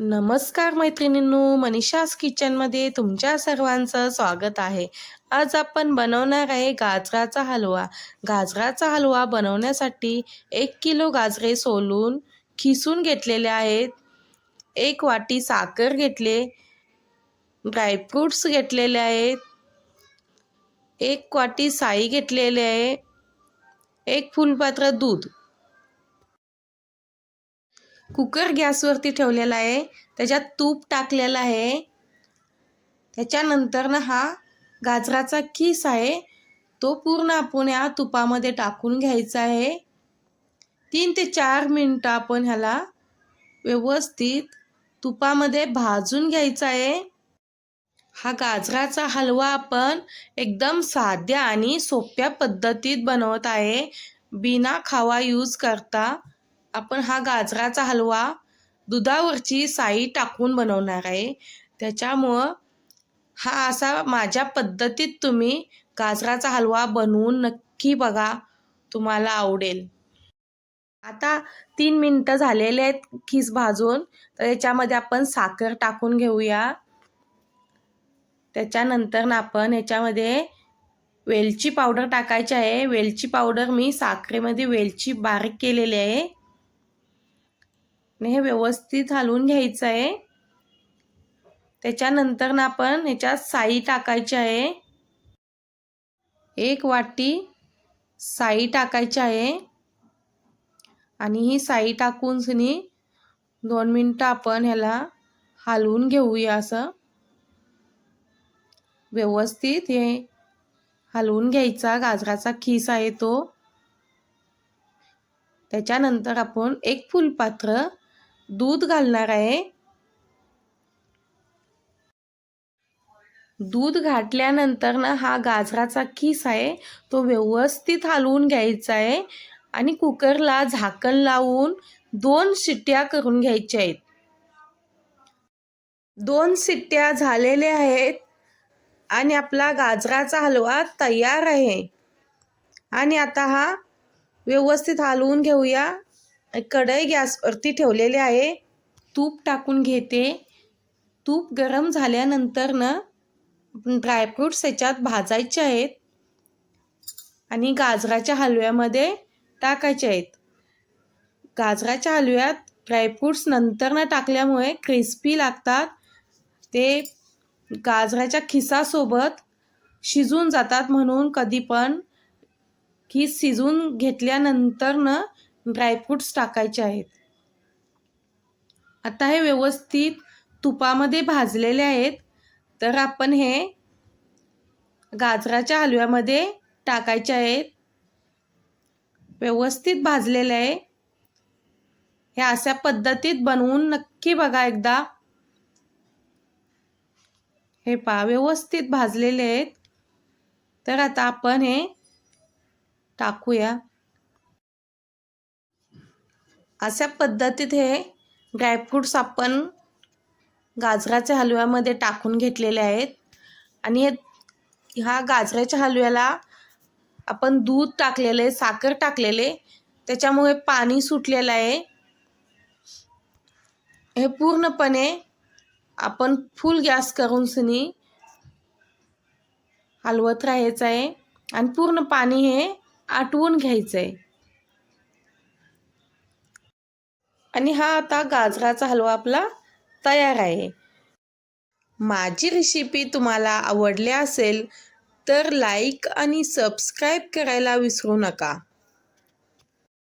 नमस्कार मैत्रिणींनो, मनीषास किचनमध्ये तुमच्या सर्वांचं स्वागत आहे. आज आपण बनवणार आहे गाजराचा हलवा. गाजराचा हलवा बनवण्यासाठी 1 किलो गाजरे सोलून खिसून घेतलेले आहेत. 1 वाटी साखर घेतले, ड्रायफ्रूट्स घेतलेले आहेत, 1 वाटी साई घेतलेले आहे, 1 फुलपात्र दूध. कुकर गॅसवरती ठेवलेला आहे, त्याच्यात तूप टाकलेलं आहे. त्याच्यानंतर हा गाजराचा खीस आहे तो पूर्ण आपण या तुपामध्ये टाकून घ्यायचा आहे. 3 ते 4 मिनिटं आपण ह्याला व्यवस्थित तुपामध्ये भाजून घ्यायचा आहे. हा गाजराचा हलवा आपण एकदम साध्या आणि सोप्या पद्धतीत बनवत आहे. बिना खावा यूज करता आपण हा गाजराचा हलवा दुधावरची साई टाकून बनवणार आहे. त्याच्यामुळं हा असा माझ्या पद्धतीत तुम्ही गाजराचा हलवा बनवून नक्की बघा, तुम्हाला आवडेल. आता 3 मिनिटं झालेले आहेत खीस भाजून, तर याच्यामध्ये आपण साखर टाकून घेऊया. त्याच्यानंतर आपण याच्यामध्ये वेलची पावडर टाकायची आहे. वेलची पावडर मी साखरेमध्ये वेलची बारीक केलेली आहे. हे व्यवस्थित हलवून घ्यायचं आहे. त्याच्यानंतर आपण याच्यात साई टाकायची आहे. 1 वाटी साई टाकायची आहे आणि ही साई टाकून 2 मिनिटं आपण ह्याला हलवून घेऊया. असं व्यवस्थित हे हलवून घ्यायचा गाजराचा खीस आहे तो. त्याच्यानंतर आपण 1 फुलपात्र दूध घालणार आहे. दूध घातल्यानंतर हा गाजराचा खीस आहे तो व्यवस्थित हलवून घ्यायचा आहे आणि कुकरला झाकण लावून 2 शिट्ट्या करून घ्यायच्या आहेत. 2 शिट्ट्या झालेल्या आहेत आणि आपला गाजराचा हलवा तयार आहे. आणि आता हा व्यवस्थित हलवून घेऊया. कढई गॅसवरती ठेवलेली आहे. तूप टाकून घेते. तूप गरम झाल्यानंतर ड्रायफ्रूट्स याच्यात भाजायचे आहेत आणि गाजराच्या हलव्यामध्ये टाकायचे आहेत. गाजराच्या हलव्यात ड्रायफ्रूट्स नंतर टाकल्यामुळे क्रिस्पी लागतात. ते गाजराच्या खिसासोबत शिजून जातात, म्हणून कधी पण खीस शिजून घेतल्यानंतर ड्रायफ्रूट्स टाकायचे आहेत. आता हे व्यवस्थित तुपामध्ये भाजलेले आहेत, तर आपण हे गाजराच्या हलव्यामध्ये टाकायचे आहेत. व्यवस्थित भाजलेले आहे. हे अशा पद्धतीत बनवून नक्की बघा एकदा. हे पहा व्यवस्थित भाजलेले आहेत. तर आता आपण हे टाकूया. अशा पद्धतीत हे ड्रायफ्रूट्स आपण गाजराच्या हलव्यामध्ये टाकून घेतलेले आहेत. आणि ह्या गाजराच्या हलव्याला आपण दूध टाकलेले, साखर टाकलेले, त्याच्यामुळे पाणी सुटलेलं आहे. हे पूर्णपणे आपण फुल गॅस करून हलवत राहायचं आहे आणि पूर्ण पाणी हे आटवून घ्यायचं आहे. आणि हा आता गाजराचा हलवा आपला तयार आहे. माझी रेसिपी तुम्हाला आवडली असेल तर लाईक आणि सबस्क्राईब करायला विसरू नका.